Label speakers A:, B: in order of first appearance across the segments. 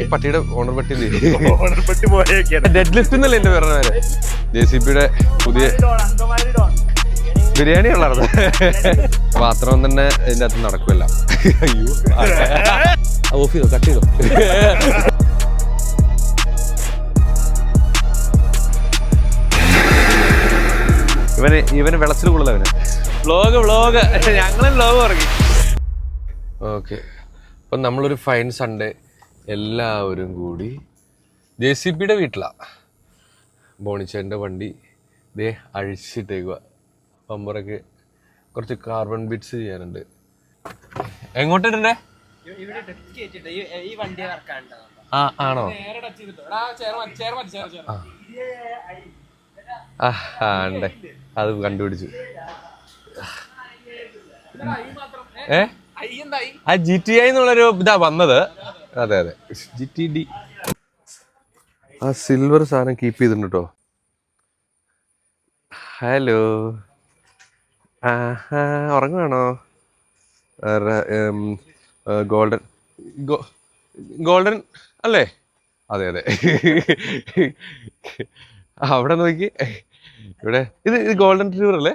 A: ഈ പട്ടിയുടെ ഓണർ പട്ടി
B: ഓണർപട്ടി പോയൊക്കെയാണ്.
A: ഡെഡ് ലിഫ്റ്റ് എന്നല്ലേ എന്റെ പറഞ്ഞ പേര്. JCBയുടെ പുതിയ ബിരിയാണി ഉള്ളായിരുന്നു. മാത്രം തന്നെ ഇതിന്റെ അകത്ത് നടക്കുമല്ല. അയ്യോ ഓഫ് ചെയ്തോ, കട്ട് ചെയ്തോ. ഇവന് വെളച്ചിൽ കൂടുതൽ. അവന് വ്ളോഗ് ഞങ്ങളും വ്ളോഗ് ഇറങ്ങി. ഓക്കെ, അപ്പം നമ്മളൊരു ഫൈൻ സൺഡേ എല്ലാവരും കൂടി JCBയുടെ വീട്ടിലാണ്. ബോണിച്ചേൻ്റെ വണ്ടി ദേ അഴിച്ചിട്ടേക്കുക. പമ്പറൊക്കെ കുറച്ച് കാർബൺ ബിറ്റ്സ് ചെയ്യാനുണ്ട്. എങ്ങോട്ടിടണ്ടേ? ആ ആണോ? ആ ഉണ്ടേ, അത് കണ്ടുപിടിച്ചു. ആ GTI എന്നുള്ളൊരു ഇതാ വന്നത്. അതെ GTD. ആ സിൽവർ സാധനം കീപ്പ് ചെയ്തിട്ടുണ്ട് കേട്ടോ. ഹലോ, ഉറങ്ങുവാണോ? ഗോൾഡൻ അല്ലേ? അതെ അവിടെ നോക്കി. ഇവിടെ ഇത് ഗോൾഡൻ റിട്രീവർ അല്ലേ?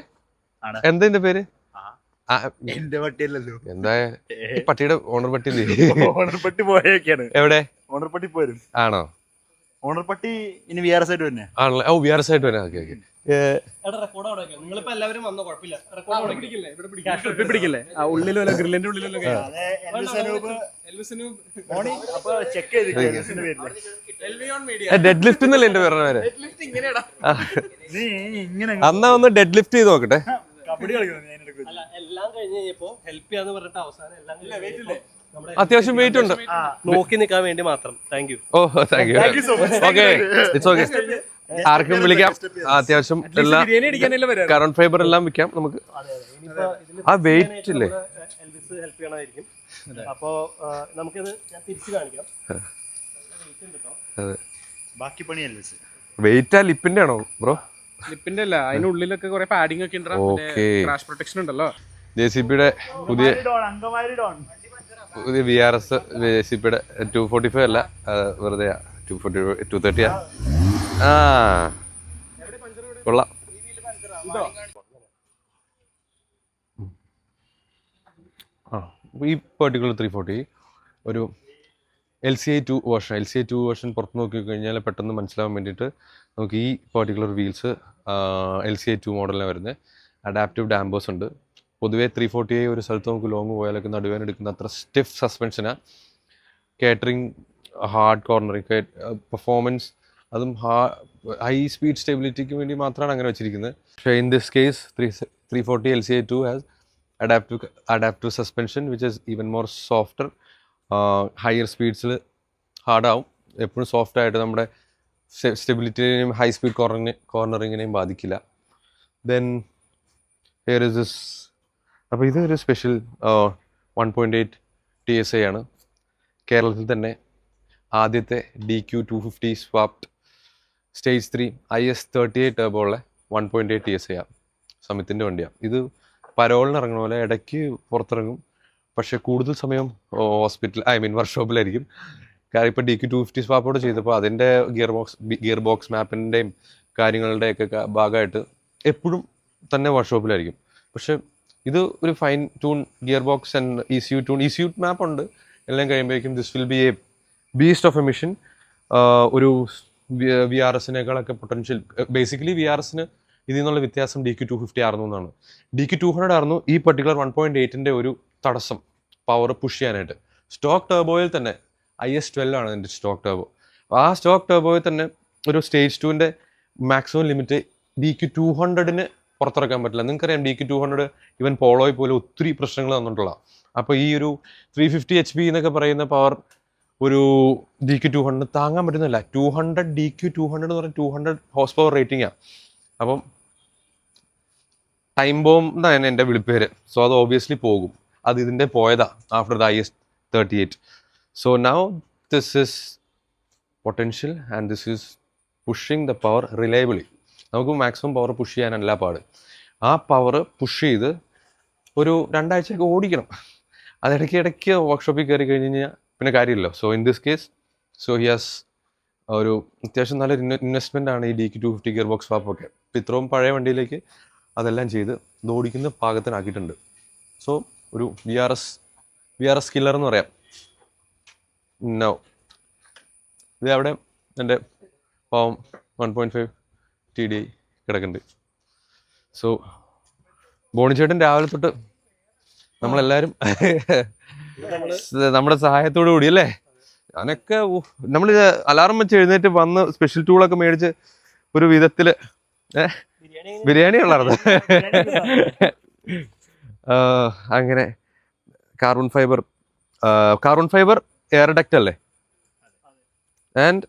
A: എന്താ ഇതിന്റെ പേര്?
B: എന്റെ പട്ടിയല്ലല്ലോ.
A: എന്താ ഈ പട്ടിയുടെ ഓണർ പട്ടി?
B: ഓണർപട്ടി പോയൊക്കെയാണ്.
A: എവിടെ?
B: ഓണർപട്ടി പോരും.
A: ആണോ?
B: ഓണർപട്ടി ഇനി VRS ആയിട്ട് തന്നെ
A: ആണല്ലേ? ഓ VRS ആയിട്ട് തന്നെ. ഓക്കെ ഡെഡ് ലിഫ്റ്റ് എന്നല്ലേ എന്റെ പറഞ്ഞ പേര്. അന്നാ ഒന്ന് ഡെഡ് ലിഫ്റ്റ് ചെയ്ത് നോക്കട്ടെ. അത്യാവശ്യം വെയിറ്റ് ഉണ്ട്.
C: നോക്കി നിൽക്കാൻ വേണ്ടി മാത്രം. Thank you.
A: Oh thank you. Okay, it's okay. ആർക്കും വിളിക്കാം. അത്യാവശ്യം എല്ലാ കറണ്ട് ഫൈബർ എല്ലാം വിൽക്കാം നമുക്ക്. ആ വെയിറ്റ് ഇല്ലേ?
C: ഹെൽപ്പ് ചെയ്യണമായിരിക്കും. അപ്പോ നമുക്കിത് ഞാൻ തിരിച്ചു കാണിക്കാം.
B: ബാക്കി പണി എൽവിസ്.
A: വെയിറ്റ് ആ ലിപ്പിന്റെ ആണോ ബ്രോ?
D: ലിപ്പിന്റെ അല്ല, അതിനുള്ളിലൊക്കെ കുറെ പാഡിംഗ് ഒക്കെ ഉണ്ട്. ക്രാഷ് പ്രൊട്ടക്ഷൻ ഉണ്ടല്ലോ.
A: JCBയുടെ പുതിയ VRS. JCBയുടെ 245 അല്ല, വെറുതെ 230. ആ കൊള്ളാം. ഈ പെർട്ടിക്കുലർ 340 ഒരു LCI 2 വേർഷൻ പുറത്ത് നോക്കി കഴിഞ്ഞാൽ പെട്ടെന്ന് മനസ്സിലാവാൻ വേണ്ടിയിട്ട് നമുക്ക് ഈ പെർട്ടിക്കുലർ വീൽസ് LCI 2 മോഡലിനെ വരുന്നത്. അഡാപ്റ്റീവ് ഡാമ്പേഴ്സ് ഉണ്ട്. പൊതുവേ 340 ഒരു സ്ഥലത്ത് നമുക്ക് ലോങ് പോയാലൊക്കെ നടുവേന എടുക്കുന്ന അത്ര സ്റ്റിഫ് സസ്പെൻഷനാണ്. കേറ്ററിങ്, ഹാർഡ് കോർണറിങ്, പെർഫോമൻസ്, അതും ഹൈ സ്പീഡ് സ്റ്റെബിലിറ്റിക്ക് വേണ്ടി മാത്രമാണ് അങ്ങനെ വെച്ചിരിക്കുന്നത്. പക്ഷേ in this case 340 LCI 2 has adaptive suspension which is even more softer. Higher സ്പീഡ്സിൽ ഹാർഡാവും. എപ്പോഴും സോഫ്റ്റ് ആയിട്ട് നമ്മുടെ സ്റ്റെബിലിറ്റിനെയും ഹൈ സ്പീഡ് കോർണറിങ്ങിനെയും ബാധിക്കില്ല. Then here is this. അപ്പോൾ ഇതൊരു സ്പെഷ്യൽ 1.8 TSI ആണ്. കേരളത്തിൽ തന്നെ ആദ്യത്തെ DQ250 swapped stage 3 IS38 turbo ഉള്ള 1.8 TSI ആണ്. സമിത്തിൻ്റെ വണ്ടിയാണ് ഇത്. പരോളിന് ഇറങ്ങുന്ന പോലെ ഇടയ്ക്ക് പുറത്തിറങ്ങും, പക്ഷെ കൂടുതൽ സമയം വർക്ക്ഷോപ്പിലായിരിക്കും. കാരണം ഇപ്പോൾ DQ250 സ്വാപ്പോട് ചെയ്തപ്പോൾ അതിൻ്റെ ഗിയർ ബോക്സ് മാപ്പിൻ്റെയും കാര്യങ്ങളുടെയൊക്കെ ഭാഗമായിട്ട് എപ്പോഴും തന്നെ വർക്ക്ഷോപ്പിലായിരിക്കും. പക്ഷെ ഇത് ഒരു fine tune gear box and ECU മാപ്പ് ഉണ്ട്. എല്ലാം കഴിയുമ്പോഴേക്കും this will be A beast of a mission. ഒരു VRSനേക്കാളൊക്കെ പൊട്ടൻഷ്യൽ. ബേസിക്കലി VRSന് ഇതിൽ നിന്നുള്ള വ്യത്യാസം DQ250 ആയിരുന്നു എന്നാണ്. DQ200 ആയിരുന്നു ഈ പെർട്ടിക്കുലർ 1.8ൻ്റെ ഒരു തടസ്സം, പവർ പുഷ് ചെയ്യാനായിട്ട്. സ്റ്റോക്ക് ടർബോയിൽ തന്നെ IS12 ആണ് എൻ്റെ സ്റ്റോക്ക് ടർബോ. ആ സ്റ്റോക്ക് ടർബോയിൽ തന്നെ ഒരു സ്റ്റേജ് 2ൻ്റെ മാക്സിമം ലിമിറ്റ് DQ200ന് പുറത്തിറക്കാൻ പറ്റില്ല. നിങ്ങൾക്കറിയാം DQ200 ഈവൻ പോളോയിൽ പോലും ഒത്തിരി പ്രശ്നങ്ങൾ തന്നിട്ടുള്ള. അപ്പോൾ ഈ ഒരു 350 HP എന്നൊക്കെ പറയുന്ന പവർ ഒരു DQ200 താങ്ങാൻ പറ്റുന്നില്ല. 200 DQ200 എന്ന് പറഞ്ഞാൽ 200 ഹോഴ്സ് പവർ റേറ്റിംഗാണ്. അപ്പം ടൈം ബോംബ് എന്നാണ് എൻ്റെ വിളിപ്പേര്. സോ അത് ഓബിയസ്ലി പോകും. അത് ഇതിൻ്റെ പോയതാ after the IS38. So now this is potential and this is pushing the power reliably. നമുക്ക് മാക്സിമം പവർ പുഷ് ചെയ്യാനല്ല പാട്. ആ പവർ പുഷ് ചെയ്ത് ഒരു 2 ആഴ്ചയൊക്കെ ഓടിക്കണം. അതിടയ്ക്ക് വർക്ക്ഷോപ്പിൽ കയറി കഴിഞ്ഞ് കഴിഞ്ഞാൽ പിന്നെ കാര്യമില്ലല്ലോ. So in this case so he has ഒരു അത്യാവശ്യം നല്ലൊരു ഇൻവെസ്റ്റ്മെൻ്റ് ആണ് ഈ DQ250 ഗിയർ ബോക്സ് സ്വാപ്പ് ഒക്കെ. ഇപ്പം ഇത്രയും പഴയ വണ്ടിയിലേക്ക് അതെല്ലാം ചെയ്ത് ഇത് ഓടിക്കുന്ന പാകത്തിനാക്കിയിട്ടുണ്ട്. സോ ഒരു VRS കില്ലർ എന്ന് പറയാം. നോ ഇത് അവിടെ എൻ്റെ പാവം 1.5 TDI കിടക്കുന്നുണ്ട്. സോ ബോണിച്ചേട്ടൻ രാവിലെ തൊട്ട് നമ്മളെല്ലാവരും നമ്മുടെ സഹായത്തോടു കൂടി അല്ലേ, ഞാനൊക്കെ നമ്മൾ അലാറം വെച്ച് എഴുന്നേറ്റ് വന്ന് സ്പെഷ്യൽ ടൂളൊക്കെ മേടിച്ച് ഒരു വിധത്തില് ബിരിയാണി ഉള്ളായിരുന്നു. അങ്ങനെ കാർബൺ ഫൈബർ എയർ ഡക്റ്റ് അല്ലേ, and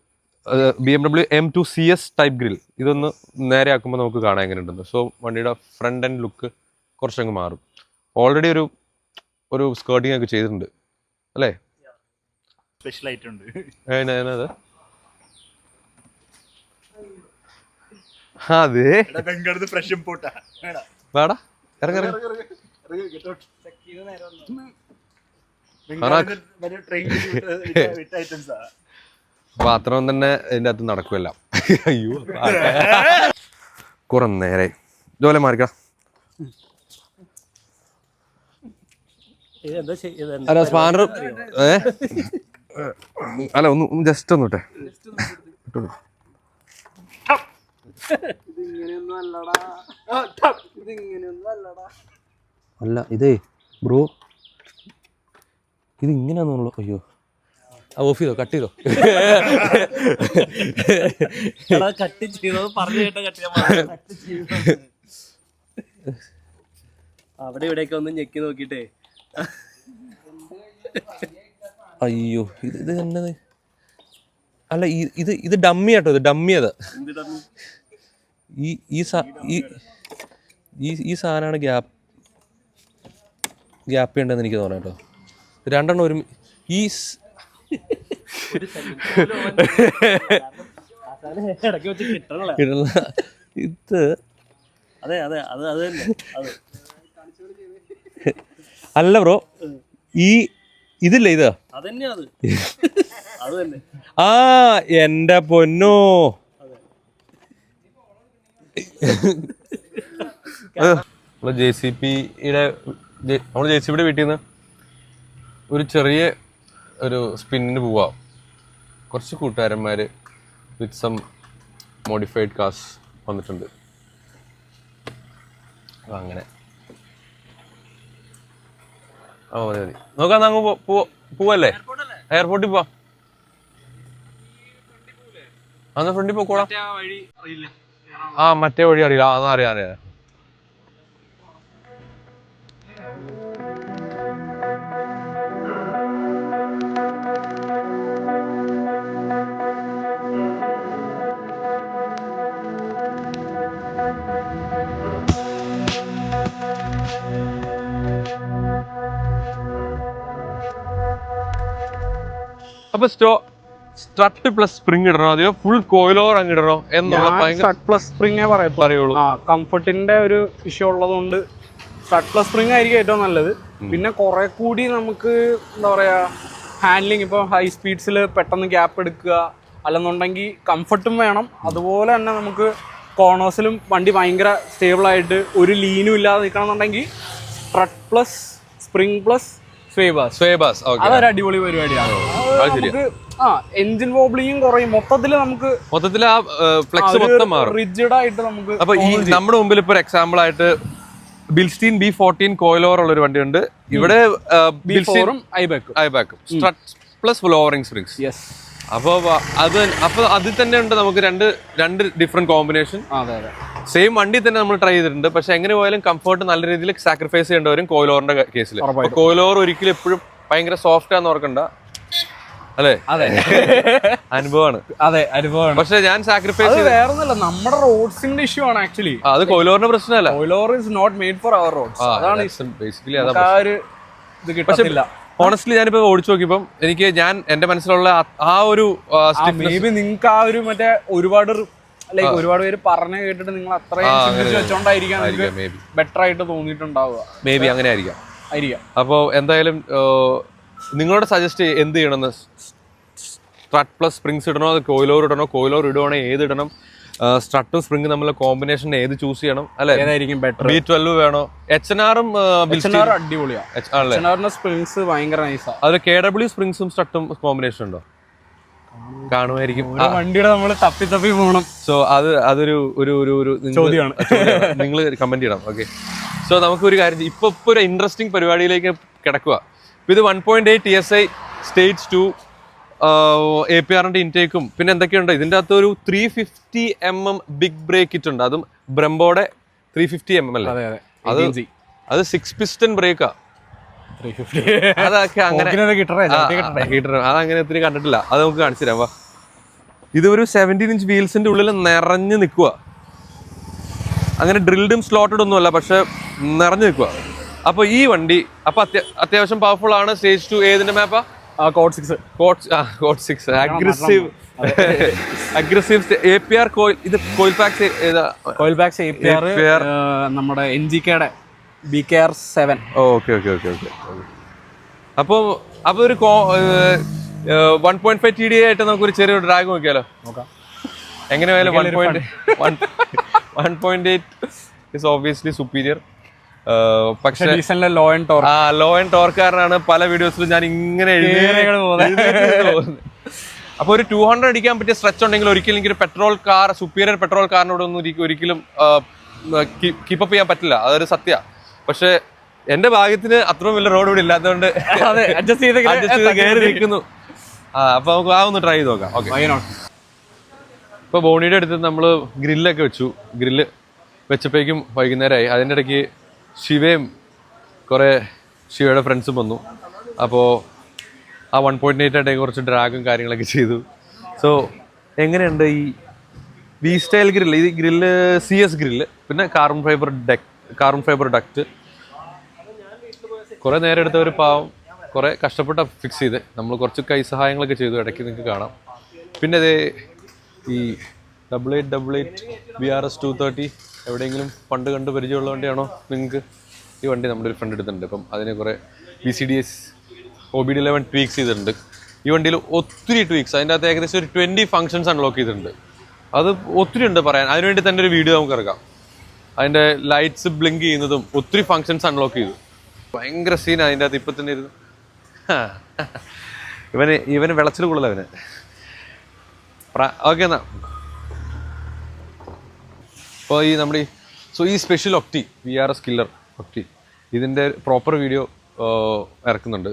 A: BMW M2 CS type grill. ഇതൊന്ന് നേരെ ആക്കുമ്പോൾ നമുക്ക് കാണാൻ എങ്ങനെ ഉണ്ടെന്ന്. സോ വണ്ടിയുടെ ഫ്രണ്ട് ആൻഡ് ലുക്ക് കുറച്ചങ്ങ് മാറും. ഓൾറെഡി ഒരു സ്കേർട്ടിങ് ഒക്കെ ചെയ്തിട്ടുണ്ട് അല്ലേ,
B: സ്പെഷ്യൽ ആയിട്ട് ഉണ്ട്.
A: അത് അതെ
B: ഫ്രഷ് ഇമ്പോർട്ടാ
A: വേടാ ഇറങ്ങ പാത്രം തന്നെ ഇതിൻ്റെ അകത്ത് നടക്കുമല്ല. അയ്യോ കുറെ നേരെ ജോലെ മാറിക്ക. അല്ല സ്പാനർ അല്ല ഒന്ന് ജസ്റ്റ് ഒന്ന് ഇട്ടെ. അല്ല ഇതേ ബ്രോ ഇത് ഇങ്ങനെയാണെന്നുള്ളൂ. അയ്യോ ഓഫ് ചെയ്തോ, കട്ട് ചെയ്തോ.
C: കട്ട് ചെയ്തോ പറഞ്ഞു കേട്ടോ, അവിടെ ഇവിടെയൊക്കെ ഒന്ന് ഞെക്കി നോക്കിട്ടേ.
A: അയ്യോ ഇത് എന്നത് അല്ല ഇത് ഡമ്മി ആട്ടോ, ഇത് ഡമ്മി. അത് ഈ സാധനമാണ് ഗ്യാപ്പ് ഉണ്ടെന്ന് എനിക്ക് തോന്നാം കേട്ടോ. രണ്ടെണ്ണം ഒരു ഇത് അല്ല ബ്രോ, ഇതില്ല ഇത് ആ എന്റെ പൊന്നോ. നമ്മള് JCBയുടെ വീട്ടിൽ നിന്ന് ഒരു ചെറിയ ഒരു സ്പിന്നിന് പോവാം. കുറച്ച് കൂട്ടുകാരന്മാര് വിത്ത് സം മോഡിഫൈഡ് കാർസ് വന്നിട്ടുണ്ട്. അങ്ങനെ മതി നോക്കാം. അങ്ങ് പോവല്ലേ, എയർപോർട്ടിൽ പോവാം. അന്ന് ഫ്രണ്ടിൽ പോക്കോളാം. മറ്റേ വഴി അറിയില്ല. അറിയാം. അപ്പൊ സ്ട്രട്ട് പ്ലസ് സ്പ്രിംഗ് ഇടണോ അതെയോ ഫുൾ കോയിലോർ അങ്ങ് ഇടണോ എന്നുള്ള
D: പ്ലസ് സ്പ്രിംഗേ പറയുള്ളൂ. കംഫർട്ടിന്റെ ഒരു ഇഷ്യൂ ഉള്ളതുകൊണ്ട് സ്ട്രട്ട് പ്ലസ് സ്പ്രിംഗ് ആയിരിക്കും ഏറ്റവും നല്ലത്. പിന്നെ കുറെ കൂടി നമുക്ക് എന്താ പറയാ ഹാൻഡ്ലിങ്, ഇപ്പോൾ ഹൈ സ്പീഡ്സിൽ പെട്ടെന്ന് ഗ്യാപ്പ് എടുക്കുക, അല്ലെന്നുണ്ടെങ്കിൽ കംഫർട്ടും വേണം. അതുപോലെ തന്നെ നമുക്ക് കോർണേഴ്സിലും വണ്ടി ഭയങ്കര സ്റ്റേബിൾ ആയിട്ട് ഒരു ലീനും ഇല്ലാതെ നിൽക്കണമെന്നുണ്ടെങ്കിൽ സ്ട്രട്ട് പ്ലസ് സ്പ്രിംഗ് പ്ലസ് സ്വേബാസ് അതൊരു അടിപൊളി പരിപാടിയാണ്. നമുക്ക് എഞ്ചിൻ വോബ്ലിങ്ങും കുറയും. മൊത്തത്തിൽ
A: ആ ഫ്ലെക്സ് മൊത്തം മാറും,
D: റിജിഡ് ആയിട്ട് നമുക്ക്.
A: അപ്പൊ ഈ നമ്മുടെ മുമ്പിൽ ഇപ്പൊ എക്സാമ്പിൾ ആയിട്ട് ബിൽസ്റ്റീൻ B14 കോയിലോർ ഉള്ള ഒരു വണ്ടിയുണ്ട്. ഇവിടെ ഐബാക്കും സ്ട്രട്ട് പ്ലസ് ഫ്ലോറിംഗ് സ്പ്രിങ്സ്. അപ്പൊ അതിൽ തന്നെ ഉണ്ട് നമുക്ക് രണ്ട് ഡിഫറെന്റ് കോമ്പിനേഷൻ. സെയിം വണ്ടി തന്നെ നമ്മൾ ട്രൈ ചെയ്തിട്ടുണ്ട്. പക്ഷെ എങ്ങനെ പോയാലും കംഫർട്ട് നല്ല രീതിയിൽ സാക്രിഫൈസ് ചെയ്യേണ്ടി വരും കോയിലോറിന്റെ കേസിൽ. കോയിലോർ ഒരിക്കലും എപ്പോഴും ഭയങ്കര സോഫ്റ്റ് ആണെന്ന് ഓർക്കണ്ട അല്ലേ? അനുഭവമാണ്. പക്ഷെ ഞാൻ സാക്രിഫൈസ്
D: വേറൊന്നുമല്ല, നമ്മുടെ റോഡ്സിന്റെ ഇഷ്യൂ ആണ് ആക്ച്വലി.
A: അത് കോയിലോറിന്റെ പ്രശ്നമല്ല.
D: Coilover is not made for our roads. അതാണ്
A: ബേസിക്കലി ഇത് കിട്ടില്ല. ഹോണസ്റ്റ്ലി ഞാനിപ്പോ ഓടിച്ചു നോക്കിയപ്പം എനിക്ക് എന്റെ മനസ്സിലുള്ള ആ ഒരു
D: മേ ബി നിങ്ങൾക്ക് ആ ഒരു മറ്റേ ഒരുപാട് പേര് പറഞ്ഞു കേട്ടിട്ട് നിങ്ങൾ അത്രയും വെച്ചോണ്ടായിരിക്കാം ബെറ്റർ ആയിട്ട് തോന്നിയിട്ടുണ്ടാവുക.
A: മേ ബി അങ്ങനെ ആയിരിക്കാം. അപ്പൊ എന്തായാലും നിങ്ങളോട് സജസ്റ്റ് എന്ത് ചെയ്യണമെന്ന് സ്ട്രട്ട് പ്ലസ് സ്പ്രിങ്സ് ഇടണോ, അത് കോയിലോർ ഇടണോ, കോയിലോർ ഇടുവാണെങ്കിൽ ഏത് ഇടണം, സ്ട്രട്ടും സ്പ്രിങ് തമ്മിലുള്ള കോമ്പിനേഷൻ ഏത് ചൂസ് ചെയ്യണം അല്ലെ,
D: ഏതായിരിക്കും ബെറ്റർ,
A: B12 വേണോ, HNR-ഉം
D: അടിപൊളിയാണ്, സ്പ്രിങ്സ് ഭയങ്കര നൈസാ.
A: അതിൽ KW സ്പ്രിങ്സും സ്ട്രട്ടും കോമ്പിനേഷൻ ഉണ്ടോ? കാണുമായിരിക്കും.
D: വണ്ടിയുടെ നമ്മൾ തപ്പി തപ്പി പോകണം.
A: സോ അതൊരു
D: ചോദ്യമാണ്,
A: നിങ്ങൾ കമന്റ് ചെയ്യണം. ഓക്കെ, സോ നമുക്കൊരു കാര്യം, ഇപ്പൊ ഒരു ഇൻട്രസ്റ്റിംഗ് പരിപാടിയിലേക്ക് കിടക്കുക. ഇത് 1.8 TSI സ്റ്റേജ് 2 APR-ന്റെ ഇൻടേക്കും പിന്നെ എന്തൊക്കെയുണ്ട് ഇതിൻ്റെ അകത്ത്. ഒരു 350 mm ബിഗ് ബ്രേക്ക് കിറ്റ് ഉണ്ട്, അതും ബ്രംബോയുടെ 350 mm അല്ലേ, അത് 6 piston ബ്രേക്കാ. അതൊക്കെ അങ്ങനെ അതങ്ങനെ ഒത്തിരി കണ്ടിട്ടില്ല, അത് നമുക്ക് കാണിച്ചു തരാം. വാ, ഇത് ഒരു 17 inch വീൽസിന്റെ ഉള്ളിൽ നിറഞ്ഞു നിൽക്കുക. അങ്ങനെ ഡ്രിൽഡും സ്ലോട്ടഡ് ഒന്നും അല്ല, പക്ഷെ നിറഞ്ഞു നിൽക്കുക. അപ്പൊ ഈ വണ്ടി അപ്പൊ അത്യാവശ്യം പവർഫുൾ ആണ്. സ്റ്റേജ് 2 ഏതിന്റെ മാപ്പാ? Code 6 aggressive APR coil. ഇത് കോയിൽ പാക്സ്
D: APR നമ്മുടെ NGK-യുടെ BKR7.
A: ഓക്കെ. അപ്പൊ ഒരു 1.5 TDI ആയിട്ട് നമുക്കൊരു ചെറിയൊരു ഡ്രാഗ് നോക്കിയാലോ? എങ്ങനെ പോയാലും 1.8 is obviously superior. പക്ഷേ ലോ ആൻഡ് ടോർക്കാരനാണ്. പല വീഡിയോസിലും ഞാൻ ഇങ്ങനെ അപ്പൊ ഒരു 200 അടിക്കാൻ പറ്റിയ സ്ട്രെച്ച് ഉണ്ടെങ്കിൽ ഒരിക്കലും എനിക്ക് സുപ്പീരിയർ പെട്രോൾ കാറിനോടൊന്നും ഒരിക്കലും കീപ്പ് അപ്പ് ചെയ്യാൻ പറ്റില്ല, അതൊരു സത്യ. പക്ഷെ എന്റെ ഭാഗ്യത്തിന് അത്രയും വലിയ റോഡ് ഇവിടെ ഇല്ലാത്തതുകൊണ്ട് അഡ്ജസ്റ്റ് ചെയ്ത് കയറി നിൽക്കുന്നു. അപ്പൊ നമുക്ക് ഒന്ന് ട്രൈ ചെയ്ത് നോക്കാം. ഓക്കെ, ഇപ്പൊ ബോണിയുടെ അടുത്ത് നമ്മള് ഗ്രില്ലൊക്കെ വെച്ചു. ഗ്രില്ല് വെച്ചപ്പോഴേക്കും വൈകുന്നേരമായി. അതിൻ്റെ ഇടയ്ക്ക് ശിവയും കുറേ ശിവയുടെ ഫ്രണ്ട്സും വന്നു. അപ്പോൾ ആ 1.8 ആയിട്ട് കുറച്ച് ഡ്രാഗും കാര്യങ്ങളൊക്കെ ചെയ്തു. സോ എങ്ങനെയുണ്ട് ഈ വി സ്റ്റൈൽ ഗ്രില്ല്? ഈ ഗ്രില്ല് CS ഗ്രില്ല്, പിന്നെ കാർബൺ ഫൈബർ ഡക്റ്റ്. കുറേ നേരം എടുത്ത ഒരു പാവം കുറേ കഷ്ടപ്പെട്ട ഫിക്സ് ചെയ്ത്. നമ്മൾ കുറച്ച് കൈ സഹായങ്ങളൊക്കെ ചെയ്തു, ഇടയ്ക്ക് നിങ്ങൾക്ക് കാണാം. പിന്നെ അതേ ഈ 8888 VRS 230 എവിടെയെങ്കിലും ഫണ്ട് കണ്ട് പരിചയമുള്ള വണ്ടിയാണോ നിങ്ങൾക്ക്? ഈ വണ്ടി നമ്മുടെ ഒരു ഫണ്ട് എടുത്തിട്ടുണ്ട്. അപ്പം അതിന് കുറേ BCDS OBD11 ട്വീക്സ് ചെയ്തിട്ടുണ്ട്. ഈ വണ്ടിയിൽ ഒത്തിരി ട്വീക്സ്, അതിൻ്റെ അകത്ത് ഏകദേശം ഒരു 20 ഫങ്ഷൻസ് അൺലോക്ക് ചെയ്തിട്ടുണ്ട്. അത് ഒത്തിരി ഉണ്ട് പറയാൻ. അതിനുവേണ്ടി തന്നെ ഒരു വീഡിയോ നമുക്ക് ഇറക്കാം. അതിൻ്റെ ലൈറ്റ്സ് ബ്ലിങ്ക് ചെയ്യുന്നതും ഒത്തിരി ഫങ്ഷൻസ് അൺലോക്ക് ചെയ്തു. ഭയങ്കര സീനാണ് അതിൻ്റെ അകത്ത്. ഇപ്പം തന്നെ ഇരുന്നു ഇവന് വിളച്ചിൽ കൂടുതൽ അവന്. ഓക്കെ എന്നാ. അപ്പോൾ ഈ നമ്മുടെ ഈ സ്പെഷ്യൽ ഒക്ടി VRS കില്ലർ ഒക്ടി ഇതിൻ്റെ പ്രോപ്പർ വീഡിയോ ഇറക്കുന്നുണ്ട്.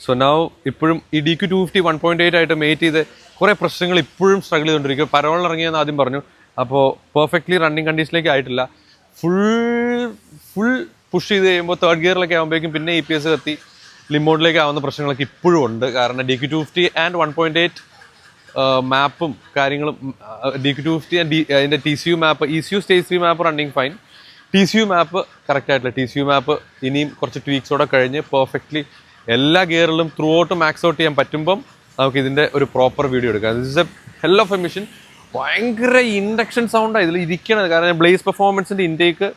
A: സോ നൗ ഇപ്പോഴും ഈ DQ250 1.8 ആയിട്ട് മേറ്റ് ചെയ്ത് കുറേ പ്രശ്നങ്ങൾ ഇപ്പോഴും സ്ട്രഗിൾ ചെയ്തുകൊണ്ടിരിക്കും. പരോളിൽ ഇറങ്ങിയെന്ന് ആദ്യം പറഞ്ഞു. അപ്പോൾ പെർഫെക്റ്റ്ലി റണ്ണിങ് കണ്ടീഷനിലേക്ക് ആയിട്ടില്ല. ഫുൾ പുഷ് ചെയ്ത് കഴിയുമ്പോൾ തേർഡ് ഗിയറിലൊക്കെ ആകുമ്പോഴേക്കും പിന്നെ EPS കത്തി ലിമോഡിലേക്ക് ആവുന്ന പ്രശ്നങ്ങളൊക്കെ ഇപ്പോഴും ഉണ്ട്. കാരണം DQ250 ആൻഡ് 1.8 മാപ്പും കാര്യങ്ങളും DQ250 അതിൻ്റെ TCU map, ECU stage 3 map running fine. TCU map correct ആയിട്ടില്ല. TCU മാപ്പ് ഇനിയും കുറച്ച് ട്വീക്സോടെ കഴിഞ്ഞ് പെർഫെക്റ്റ്ലി എല്ലാ ഗിയറിലും ത്രൂ ഔട്ട് മാക്സ് ഔട്ട് ചെയ്യാൻ പറ്റുമ്പം നമുക്ക് ഇതിൻ്റെ ഒരു പ്രോപ്പർ വീഡിയോ എടുക്കാം. This is a hell of a mission. ഭയങ്കര ഇൻഡക്ഷൻ സൗണ്ടാണ് ഇതിൽ ഇരിക്കണത്. കാരണം ബ്ലേസ് പെർഫോമൻസിൻ്റെ ഇൻടേക്ക്,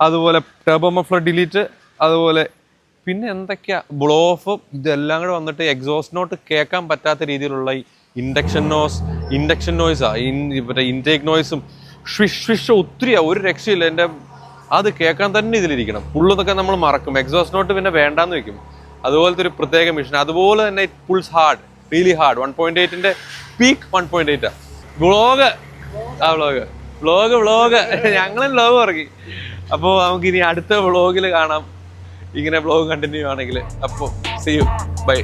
A: അതുപോലെ ടർബോ മഫ്ലർ ഡിലീറ്റ്, അതുപോലെ പിന്നെ എന്തൊക്കെയാ ബ്ലോ ഓഫ്, ഇതെല്ലാം കൂടെ വന്നിട്ട് എക്സോസ്റ്റ് നോട്ട് കേൾക്കാൻ പറ്റാത്ത രീതിയിലുള്ള ഈ ഇൻഡക്ഷൻ നോയ്സാണ്. മറ്റേ ഇൻടേക്ക് നോയ്സും ഷ്വിഷ് ഒത്തിരിയാണ്, ഒരു രക്ഷയില്ല. എൻ്റെ അത് കേൾക്കാൻ തന്നെ ഇതിലിരിക്കണം. പുള്ളതൊക്കെ നമ്മൾ മറക്കും. എക്സോസ്റ്റ് നോട്ട് പിന്നെ വേണ്ടാന്ന് വെക്കും. അതുപോലത്തെ ഒരു പ്രത്യേക മിഷൻ. അതുപോലെ തന്നെ it pulls hard, really hard. 1.8ന്റെ പീക്ക് 1.8 വ്ളോഗ് ഞങ്ങളും വ്ളോഗ് ഇറങ്ങി. അപ്പോൾ നമുക്കിനി അടുത്ത വ്ളോഗിൽ കാണാം. ഇങ്ങനെ വ്ളോഗ് കണ്ടിന്യൂ ആണെങ്കിൽ. അപ്പോൾ സീ യു, ബൈ.